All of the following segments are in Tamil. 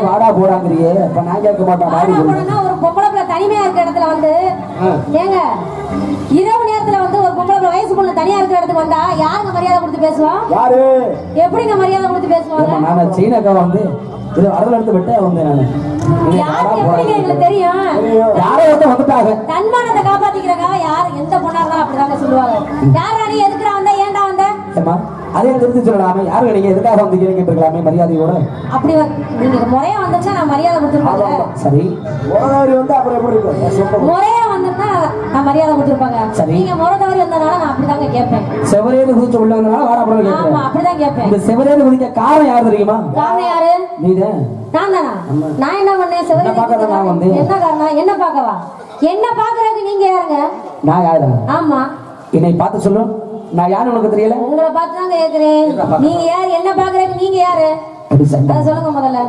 வாடா போறாங்கறியே அப்ப நான் கேட்க மாட்டேன். வாடி போறேன்னா ஒரு பொம்பளை தனிமையா இருக்க இடத்துல வந்து ஏங்க இரவு நேரத்துல வந்து ஒரு பொம்பளை வயசுக்குள்ள தனியா இருக்கிற இடத்துக்கு வந்தா யாருங்க மரியாதை கொடுத்து பேசுவோம்? யாரு எப்படிங்க மரியாதை கொடுத்து பேசுவாங்க? நான் சீனக்கா வந்து இது அரல எடுத்து விட்டு வந்து நான் யாருக்கு எப்படிங்க உங்களுக்கு தெரியும்? யாரோ ஒருத்தர் வந்துட்டாங்க. தன்மானத்தை காப்பாத்திக்கிறங்க யார் எந்த பொண்ணா இருந்தாலும் அப்படிதாங்க சொல்லுவாங்க. யாரா நீ எதுக்குடா வந்த ஏன்டா வந்த? அம்மா அதே தெரிஞ்சு சொல்லலாமே யாரு நீங்க எதுக்காக வந்தீங்க கேட்கலாமே மரியாதையோட. அப்படி நீங்க முறையா வந்துச்சா நான் மரியாதை கொடுத்துருப்பாங்க. சரி முறை வந்து அப்புறம் எப்படி இருக்கும்? முறையா வந்துட்டா நான் மரியாதை கொடுத்துருப்பாங்க. சரி நீங்க முறை தவறி வந்தனால நான் அப்படிதாங்க கேட்பேன். செவரேன்னு குதிச்சு உள்ள வந்தனால வாடா போறேன் கேட்பேன். ஆமா அப்படிதான் கேட்பேன். இந்த செவரேன்னு குதிக்க காரணம் யாரு தெரியுமா? காரணம் யாரு? நீதான். நான் தானா? நான் என்ன பண்ணேன்? செவரேன்னு பார்க்கறத நான் வந்து என்ன காரணம்? என்ன பார்க்கவா? என்ன பார்க்கறதுக்கு நீங்க யாருங்க? நான் யாரு? ஆமா என்னை பார்த்து சொல்லு. நான் யாரு உனக்கு தெரியல? உங்களை பார்த்து தான் கேக்குறேன். நீங்க யார்? என்ன பாக்குறதுக்கு நீங்க யாரு? அத சொல்லுங்க முதல்ல.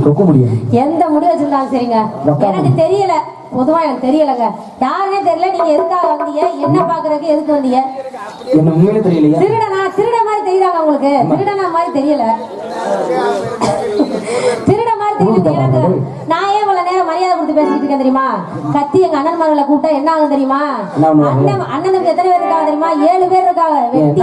கொக்க முடியும். எந்த முடி வச்சிருந்தாலும் சரிங்க. எனக்கு தெரியல. பொதுவா எனக்கு தெரியலங்க. யாருனே தெரியல. நீங்க எதுக்காக வந்தீங்க? என்ன பாக்குறதுக்கு எதுக்கு வந்தீங்க? என்ன உண்மையிலே தெரியலையா? திருட மாதிரி தெரியுறாங்க உங்களுக்கு. திருடனா மாதிரி தெரியல. திருட மாதிரி தெரியல எனக்கு. நான் ஏன் இவ்வளவு நேரம் மரியாதை கொடுத்து பேசிட்டு இருக்கேன் தெரியுமா? கத்தி எங்க அண்ணன் மகளை கூப்பிட்டா என்ன ஆகும் தெரியுமா? அண்ணனுக்கு எத்தனை பேர் இருக்காங்க தெரியுமா? 7 பேர் இருக்காங்க. வெட்டி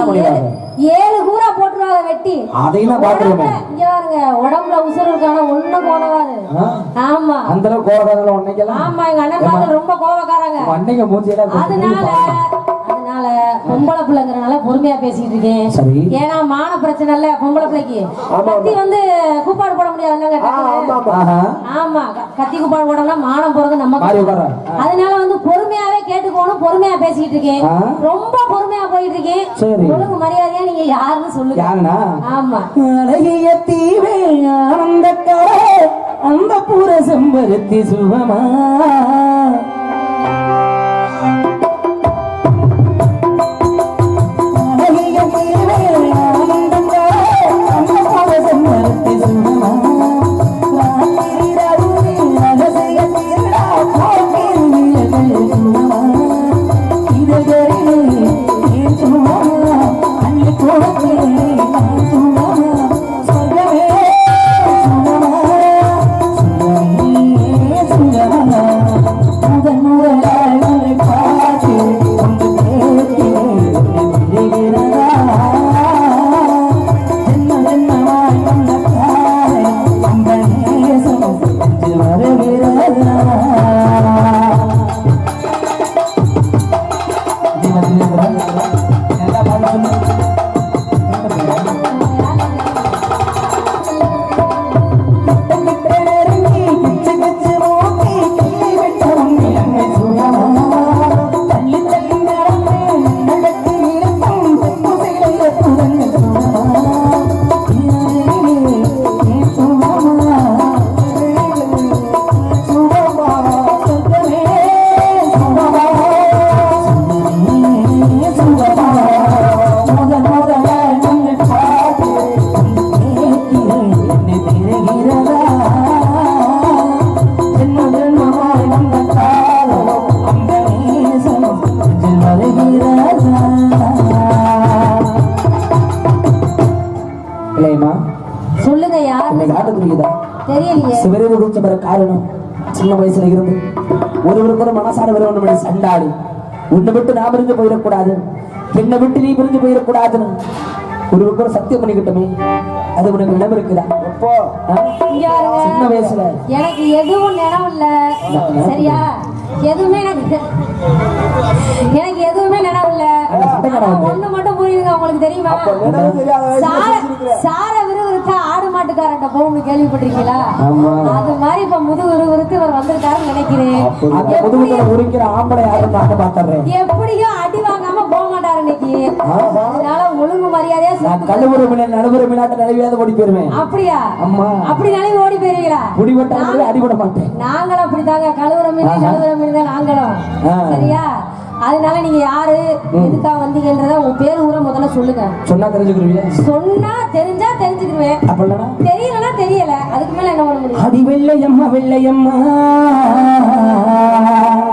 7 கூரா போட்டுருவாங்க வெட்டி. அதையும் பாக்குறேன். இங்க பாருங்க உடம்புல உசுறு இருக்கான ஒண்ணும் கோவக்காது. ஆமா அந்த அளவுக்கு கோவக்காரங்க ஒண்ணைக்கலாம். ஆமா எங்க அண்ணன் மகள் ரொம்ப கோவக்காரங்க. அன்னைக்கு மூஞ்சில அதனால பொம்பளை பிள்ளைங்கிறனால பொறுமையா பேசிட்டு இருக்கேன். ஏன்னா மான பிரச்சனை இல்ல பொம்பளை பிள்ளைக்கு. கத்தி வந்து கூப்பாடு போட முடியாது. ஆமா கத்தி கூப்பாடு போடணும்னா மானம் போறது நம்ம. அதனால வந்து பொறுமையாவே கேட்டுக்கோணும். பொறுமையா பேசிட்டு இருக்கேன். ரொம்ப பொறுமையா போயிட்டு இருக்கேன். ஒழுங்கு மரியாதையா நீங்க யாருன்னு சொல்லுங்க. ஆமா அழகிய தீவே ஆனந்த கரை அந்த பூர செம்பருத்தி சுகமா காரணம் சின்ன வயசுல இருந்து ஒருவருக்கு ஒரு மனசார விரோதம் சண்டாடி உன்னை விட்டு நான் பிரிஞ்சு போயிடக்கூடாது, என்னை விட்டு நீ பிரிஞ்சு போயிடக்கூடாதுன்னு ஒருவருக்கு ஒரு சத்தியம் பண்ணிக்கிட்டோமே. அது உனக்கு நினைவு இருக்குதா? சின்ன வயசுல எனக்கு எதுவும் நினைவு இல்ல. சரியா? எதுவுமே எனக்கு எதுவுமே நினைவு இல்ல. ஒண்ணு மட்டும் புரியுதுங்க. உங்களுக்கு தெரியுமா? சார விறுவிறுத்தா ஆடு மாட்டுக்காரன் போகும்னு கேள்விப்பட்டிருக்கீங்களா? அது மாதிரி இப்ப முதுகு விறுவிறுத்து இவர் வந்திருக்காருன்னு நினைக்கிறேன். எப்படியோ இருக்கீங்க. அதனால ஒழுங்கு மரியாதையா நான் கழுவுற மீன நடுவுற மீனாட்ட நழுவியாத ஓடி போயிருவேன். அப்படியா? அம்மா அப்படி நழுவி ஓடி போயிருவீங்களா? குடிவட்டால அடிபட மாட்டேன். நாங்களும் அப்படிதாங்க, கழுவுற மீன் தான் நாங்களும். சரியா? அதனால நீங்க யாரு, எதுக்காக வந்தீங்கன்றத உங்க பேரு ஊரை முதல்ல சொல்லுங்க. சொன்னா தெரிஞ்சுக்கிருவீங்க. சொன்னா தெரிஞ்சா தெரிஞ்சுக்கிருவேன், தெரியலன்னா தெரியல. அதுக்கு மேல என்ன பண்ண முடியும்? அடி வெள்ளையம்மா வெள்ளையம்மா,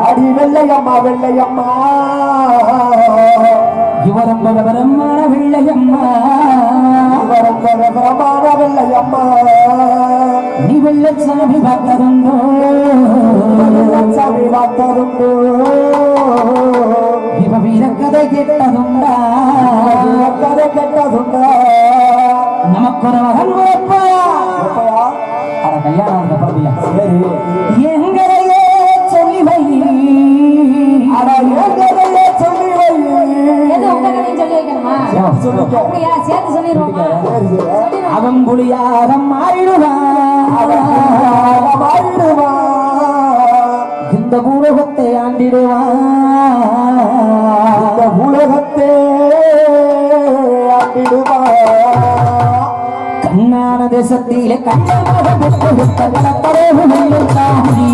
அடி வெள்ளையம்மா வெள்ளையம்மா, இவரம் பரபரமான வெள்ளையம்மா, இவரம் பரபரமான வெள்ளையம்மா, நீ வெள்ளச்சாமி பார்த்ததுண்டோ, வெள்ளச்சாமி பார்த்ததுண்டோ, இவ வீரக்கதை கேட்டதுண்டா, கதை கேட்டதுண்டா, நமக்கு ஒரு மகன் வரப்பா, அட கல்யாணம் பரவாயில்ல. சரி எங்களையே சொல்லி வை, அட எங்களையே சொல்லி வை. எது உங்க கதையும் சொல்லி வைக்கணுமா? அப்படியா? சேர்த்து சொல்லிடுவோமா? அவன் புலியாக மாறிடுவான், இந்த பூலகத்தை ஆண்டிடுவான், இந்த பூலகத்தை ஆண்டிடுவான். கண்ணான தேசத்திலே கண்ணமாக பெற்ற கடற்கரை தாண்டி,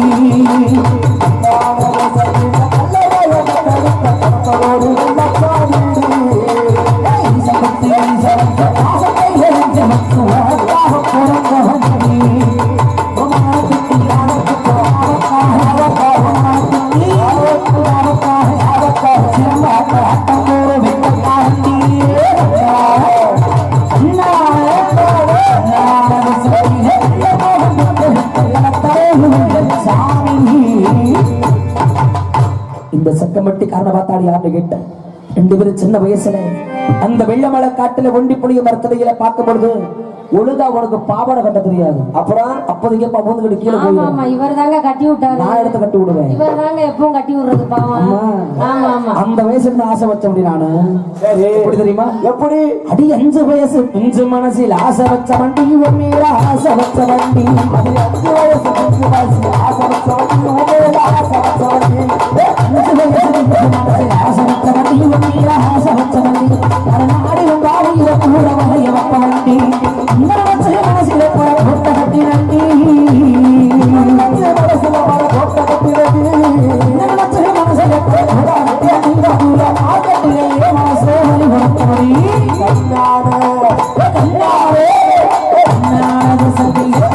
இந்த சக்கமட்டி காரண பார்த்தாடி யாருன்னு கேட்டேன். 2 பேரும் சின்ன வயசுல அந்த வெள்ளமலை காட்டுல ஒண்டி புளிய மரத்தடியில பார்க்கும் பொழுது ஒழுங்கா உனக்கு பாவாடை கட்ட தெரியாது. அப்புறம் அப்போதைக்கு பவுந்துக்கிட்டு கீழே போயிடும். இவர் தாங்க கட்டி விட்டாரு, நான் எடுத்து கட்டி விடுவேன். இவர் தாங்க எப்பவும் கட்டி விடுறது பாவம். அந்த வயசுல இருந்து ஆசை வச்ச அப்படி நானு எப்படி தெரியுமா? எப்படி அடி 5 வயசு பிஞ்சு மனசில் ஆசை வச்ச வண்டி, உண்மையில ஆசை வச்ச வண்டி, 5 வயசு பிஞ்சு மனசில் ஆசை வச்ச வண்டி, உண்மையில ஆசை வச்ச வண்டி, 5 வயசு பிஞ்சு மனசில் ஆசை வச்ச வண்டி, உண்மையில ஆசை வச்ச வண்டி, நாடு வாழிய கூட வகைய வப்ப வண்டி, இந்த மனசில போற கொட்ட கட்டி நண்டி, மனசில போற கொட்ட கட்டி நண்டி, மனசில போற கொட்ட கட்டி நண்டி, ஆகட்டிலே மாசோலி வளர்த்தவரி கண்ணாடே கண்ணாடே கண்ணாடே சந்திலே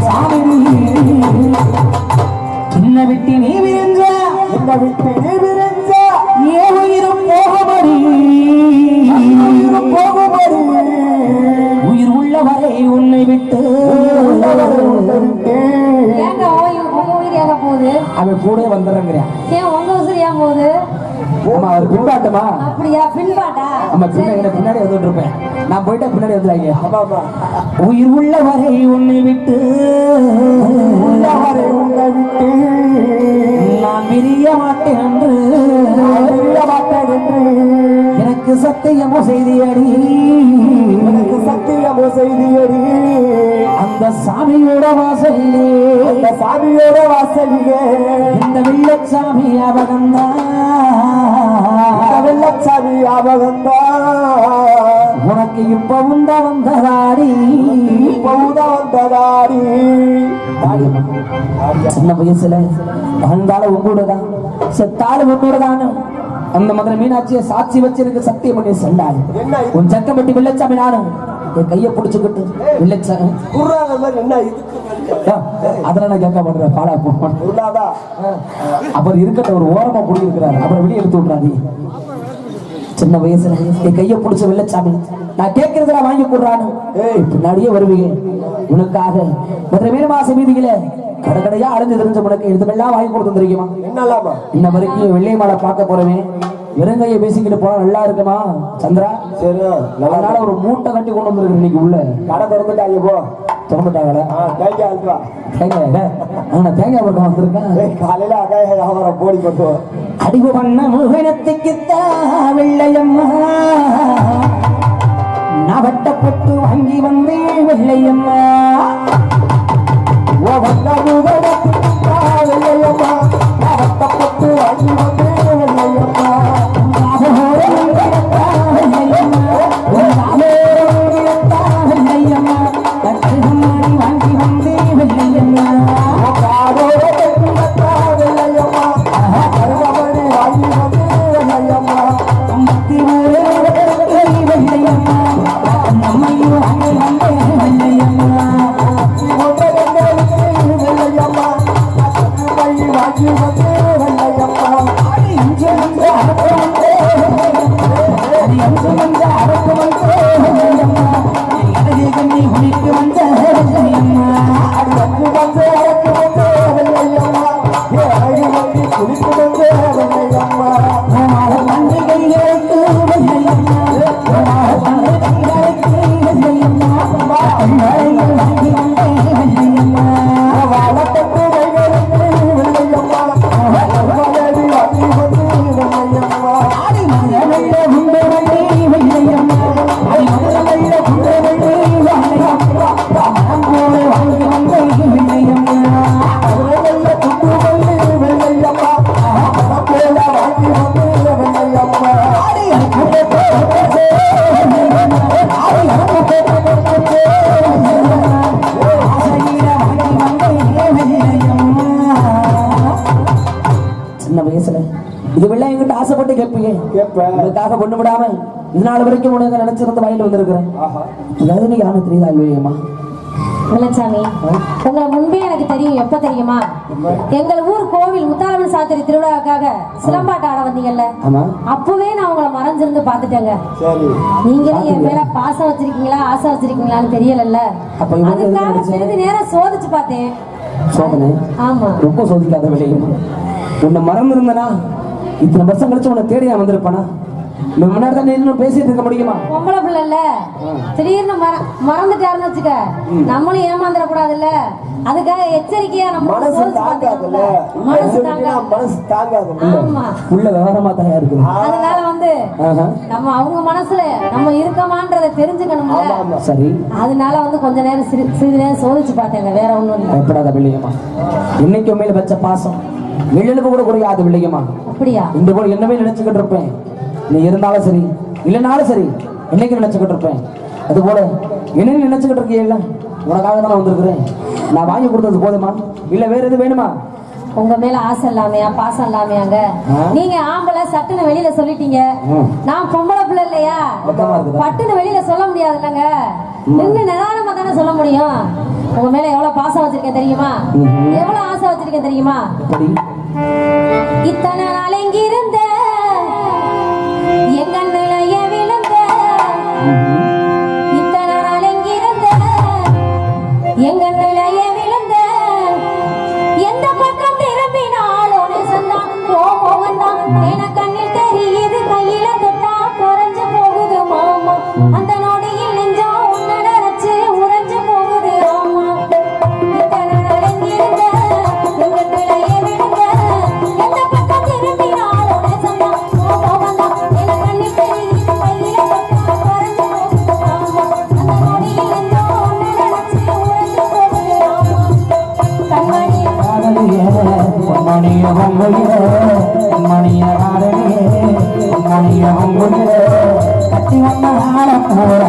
சாமி சின்ன விட்டு நீ விரிஞ்ச, சின்ன விட்டு நீ விரிஞ்ச, ஏ உயிரும் போகுமடி, உயிரும் போகுமடி, உயிர் உள்ளவரை உன்னை விட்டு அவன் கூட வந்துடுறேங்கிறான். ஏன் உங்க உசிரியா போகுது? அவர் பின்பாட்டமா? அப்படியா? பின்பாட்டா? நம்ம பின்னாடி வந்துட்டு இருப்பேன், நான் போயிட்டா பின்னாடி வந்துடுறாங்க. உயிர் உள்ளவரை உன்னை விட்டு, உள்ளவரை உன்னை விட்டு நான் விரிய மாட்டேன் என்று, விரிய மாட்டேன் என்று எனக்கு சத்தியமோ செய்தியடி, எனக்கு சத்தியமோ செய்தியடி, அந்த சாமியோட வாசலிலே, அந்த சாமியோட வாசலிலே இந்த வெள்ளச்சாமி ஞாபகம்தான், வெள்ளச்சாமி ஞாபகம்தான் உனக்கு இப்பவும் தான் வந்ததாடி, இப்பவும் தான் வந்ததாடி. சின்ன வயசுல வந்தாலும் உங்களோடதான், செத்தாலும் உங்களோடதான். அந்த மதுரை மீனாட்சியை சாட்சி வச்சிருக்கு சத்தியம் பண்ணி சொன்னாரு. உன் சக்கம்பட்டி வெள்ளச்சாமி நானும் என் கையை பிடிச்சுக்கிட்டு வெள்ளச்சாமி அதெல்லாம் நான் கேட்க மாட்டேன், பாடா போட அப்புறம் இருக்கட்ட ஒரு ஓரமா புடி இருக்கிறாரு, அப்புறம் வெளியே எடுத்து விட்றாரு. சின்ன வயசுல என் கையை பிடிச்ச வெள்ளச்சாமி நான் கேட்கறதுல வாங்கி கொடுறானு பின்னாடியே வருவீங்க. உனக்காக மதுரை மீனமாச வீதியில கடைக்கடையா அடைஞ்சு தெரிஞ்ச உனக்கு இதுமெல்லாம் வாங்கி கொடுத்து தெரியுமா? என்னலாமா இன்ன வரைக்கும் வெள்ளை மாலை பார்க்க போறவே வெறுங்கையை பேசிக்கிட்டு போனா நல்லா இருக்குமா சந்திரா? சரி, அதனால ஒரு மூட்டை கட்டி கொண்டு வந்துருக்கு. இன்னைக்கு உள்ள கடை திறந்துட்டாங்க, போ திறந்துட்டாங்களா? தேங்காய் பக்கம் வந்திருக்கேன் காலையில அகாய போடி போட்டு அடிவு பண்ண முகனத்துக்குத்தா வெள்ளையம்மா நான் வட்டப்பட்டு வாங்கி வந்தேன் வெள்ளையம்மா. ஓ வந்த முகனத்துக்குத்தா வெள்ளையம்மா நான் வட்டப்பட்டு வாங்கி வந்தேன் வெள்ளையம்மா. அரக்கமன்றே அது அஞ்சு வந்த அரக்கமன்றே இடது கண்ணி குளிக்கு வந்த அம்மா அது அஞ்சு வந்த அரக்கமன்றே வெள்ளையம்மா அழகு வண்டி குளிக்கு வந்த வெள்ளையம்மா தந்தை கைகளுக்கு வெள்ளையம்மா தந்தை கைகளுக்கு வெள்ளையம்மா கண்ணாடிகள் வாங்கி வந்த வெள்ளையம்மா வாழப்பட்டு கைகளுக்கு வெள்ளையம்மா வாங்கி வந்து வெள்ளையம்மா ஆடி மதுரையில குண்டு வண்டி வெள்ளையம்மா ஆடி மதுரையில குண்டு வண்டி வெள்ளையம்மா மனம் போல வாங்கி வந்த வெள்ளையம்மா மதுரையில குண்டு வண்டி வெள்ளையம்மா மனம் போல வாங்கி வந்து வெள்ளையம்மா ஆடி அறுக்கப்பட்ட சின்ன வயசுல இது வெள்ளம் என்கிட்ட ஆசைப்பட்டு கேட்பீங்க உங்களுக்காக பொண்ணு விடாம இது நாள் வரைக்கும் உனக்கு நினைச்சிருந்து வாங்கிட்டு வந்திருக்கிறேன் அதாவது யாரும் தெரியுதா இல்லையம்மா வெள்ளச்சாமி உங்களை முன்பே எனக்கு தெரியும். எப்ப தெரியுமா? எங்கள் ஊர் கோவில் முத்தாலம்மன் சாத்திரை திருவிழாவுக்காக சிலம்பாட்டம் ஆட வந்தீங்கல்ல, அப்பவே நான் உங்களை மறைஞ்சிருந்து பாத்துட்டேங்க. நீங்களும் என் மேல பாசம் வச்சிருக்கீங்களா ஆசை வச்சிருக்கீங்களான்னு தெரியல. அதுக்காக சிறிது நேரம் சோதிச்சு பார்த்தேன். சோதனை? ஆமா. ரொம்ப சோதிக்காத விலையம்மா. உன்னை மறந்து இருந்தனா இத்தனை வருஷம் கழிச்சு உன்னை தேடி நான் வந்திருப்பானா? முன்னாடி தான் இன்னும் பேசிட்டு இருக்க முடியுமா? பொம்பளை பிள்ளை இல்ல, திடீர்னு மறந்துட்டாருன்னு வச்சுக்க, நம்மளும் ஏமாந்துடக்கூடாதுல்ல. அதுக்காக எச்சரிக்கையா நம்ம மனசு தாங்காதுல்ல. ஆமா, உள்ள விவரமா தான் இருக்கு. அதனால வந்து நம்ம அவங்க மனசுல நம்ம இருக்கமான்றதை தெரிஞ்சுக்கணும்ல. சரி, அதனால வந்து கொஞ்ச நேரம் சிறிது நேரம் சோதிச்சு பார்த்தேங்க. வேற ஒண்ணும் இல்லை. பயப்படாத பிள்ளையம்மா. இன்னைக்கு மேல வச்ச பாசம் எள்ளுக்கு கூட குறையாது பிள்ளையம்மா. அப்படியா? இந்த போல என்னமே நினைச்சுக்கிட்டு இருப்பேன். நீ இருந்தாலும் சரி இல்லைனாலும் சரி என்னைக்கு நினைச்சுக்கிட்டு இருப்பேன். அது போல என்ன நினைச்சுக்கிட்டு இருக்கீல்ல, உனக்காக தான் நான் வந்திருக்கிறேன். நான் வாங்கி கொடுத்தது போதுமா இல்ல வேற எது வேணுமா? உங்க மேல ஆசை இல்லாமையா பாசம் இல்லாமையாங்க? நீங்க ஆம்பளை சட்டுன்னு வெளியில சொல்லிட்டீங்க. நான் பொம்பளை பிள்ளை இல்லையா, பட்டுன்னு வெளியில சொல்ல முடியாது இல்லைங்க. இன்னும் நிதானமா தானே சொல்ல முடியும். உங்க மேல எவ்வளவு பாசம் வச்சிருக்கேன் தெரியுமா, எவ்வளவு ஆசை வச்சிருக்கேன் தெரியுமா? இத்தனை நாள் எங்கிருந்த எங்க நிலைய விழுந்த, இத்தனை நாள் எங்கிருந்த எங்க நிலைய விழுந்த, எந்த பக்கம் திரும்பினாலும் சொன்னான் போவன் தான் என கண்ணில் தெரியுது, கையில தொட்டா குறைஞ்சு போகுது மாமா, அந்த நொடியில் நெஞ்சா உன்னை நினைச்சு உறைஞ்சு போகுது ஆமா. இத்தனை நாள் எங்கிருந்த எங்க நிலைய விழுந்த, எந்த பக்கம் திரும்பினாலும் சொன்னான் போவன் தான் என கண்ணில் தெரியுது, கையில தொட்டா குறைஞ்சு போகுது ஆமா, அந்த நொடியில் நெஞ்சா உன்னை நினைச்சு உறைஞ்சு போகுது ஆமா. கண்மணியே கட்டி வந்த போற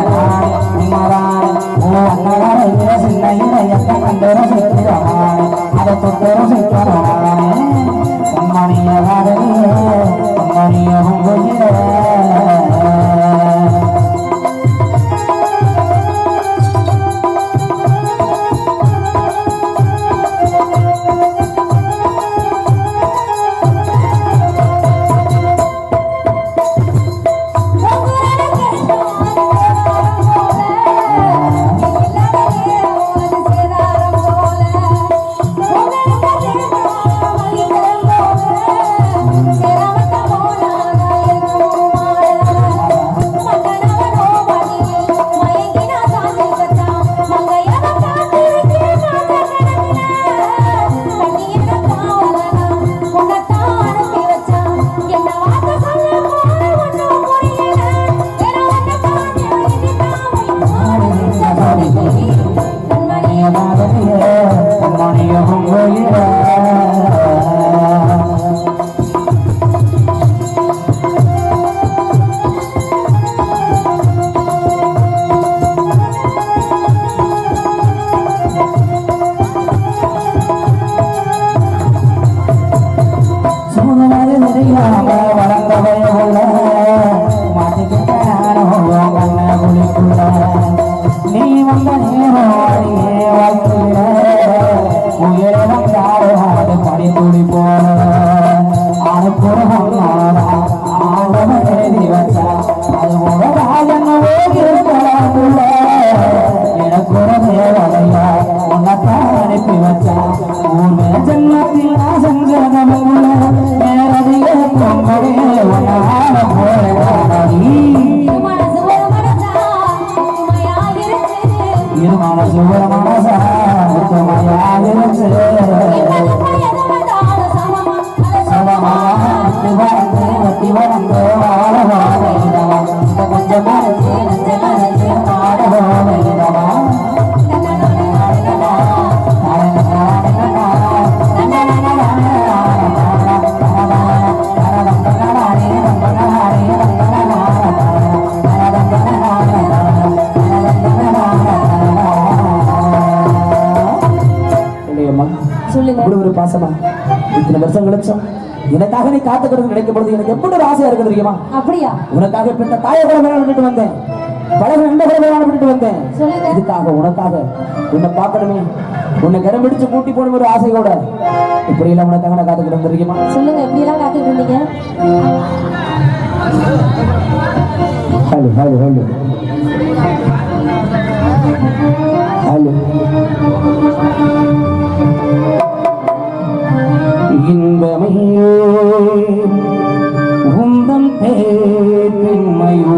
கண்டோரம் சேர்க்கிறான் அதை தொட்டோரம் சேர்க்கிறான் மணிய மணிய நீ வந்த நேரம் படி துடி போன எழுதி வச்சா அது உனக்காக இருக்கலாமுள்ள எனக்கு ஒரு தேவையா உனக்காக அனுப்பி வச்சா ஊர்வ ஜன்மத்தில் நான் செஞ்சதமுள்ள நேரடிய பொங்கலே உன்னால போராடி இருமான சுவர மனசா உத்தமையாயிருச்சு ஒரு பாசமா இத்தனை வருஷம் கழிச்சோம் எனக்காக நீ காத்து கிடந்து கிடைக்கும் பொழுது எனக்கு எப்படி ஒரு ஆசையா இருக்கு தெரியுமா? அப்படியா? உனக்காக பெற்ற தாயை கூட மேல விட்டுட்டு வந்தேன், பல நண்பர்களை மேல விட்டுட்டு வந்தேன். இதுக்காக உனக்காக உன்னை பார்க்கணுமே, உன்னை கரம் பிடிச்சு கூட்டி போன ஒரு ஆசை கூட இப்படி எல்லாம் உனக்காக நான் காத்து கிடந்து தெரியுமா? சொல்லுங்க, எப்படி எல்லாம் காத்துட்டு இருந்தீங்க? ஹலோ ஹலோ ஹலோ ஹலோ இன்பமே உந்தன் பேர்மையோ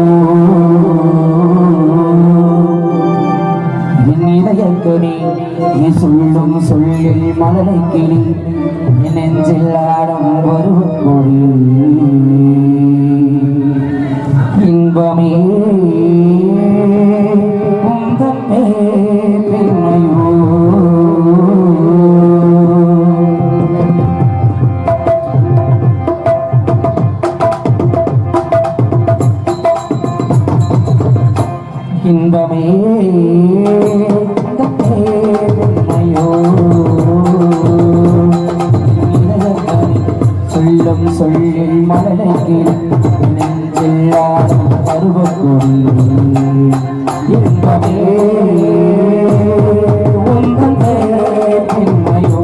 என் இதயக்கணி நீ சொல்லும் சொல்லில் மலரை கிளி என் நெஞ்சில் ஆடும் ஒரு கொடி இன்பமே உந்தன் பேர்மையோ இன்பமே மயோ சொல்லும் சொல்லில் மலரைக்கு நெஞ்சில்லாடும் பருவக்கொடி இன்பமே உந்தன் மயோ